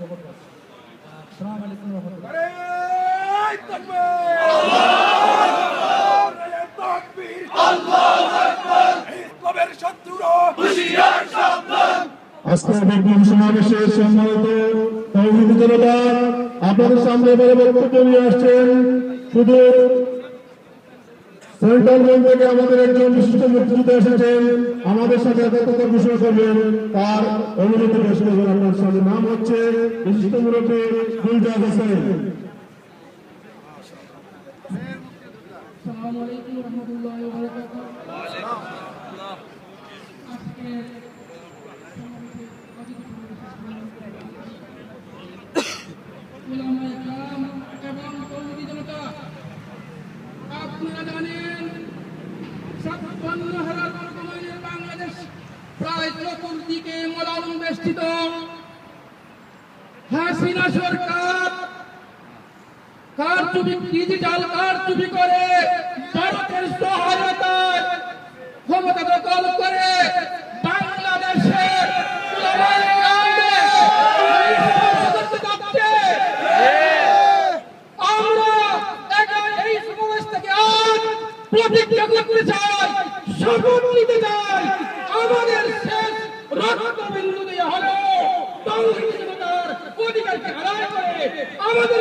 আসসালামু আলাইকুম ওয়া রাহমাতুল্লাহ। আজকের বিজ্ঞান সমাবেশের সম্মানিত তৌহিদি জনতা, আপনাদের সামনে এবারে বক্তব্য নিয়ে আসছেন শুধু সেন্ট্রাল ব্যাংক থেকে আমাদের একজন বিশিষ্ট মুক্তিযোদ্ধা এসেছেন, আমাদের সাথে একাত্মতা ঘোষণা করবেন। তার অনুমতি পেশ করবেন। আপনার সামনে নাম হচ্ছে বিশিষ্ট মুরব্বী গুলজার হোসেন। আসসালামু আলাইকুম ওয়া রাহমাতুল্লাহি ওয়া বারাকাতুহু। আপনারা জানেন ৫৬,০০০ বর্গমাইলের বাংলাদেশ প্রায় চতুর্দিকে মলাউন বেষ্টিত। হাসিনা সরকার কারচুপি, ডিজিটাল কারচুপি করে ভারতের সহায়তায় ক্ষমতা দখল করে বাংলাদেশের আমরা এই সমাবেশ থেকে আজ প্রতিজ্ঞা করতে চাই, শপথ নিতে চাই, আমাদের শেষ রক্তবিন্দু দিয়ে হলো তৌহিদি জনতার অধিকারকে হারায় করে আমাদের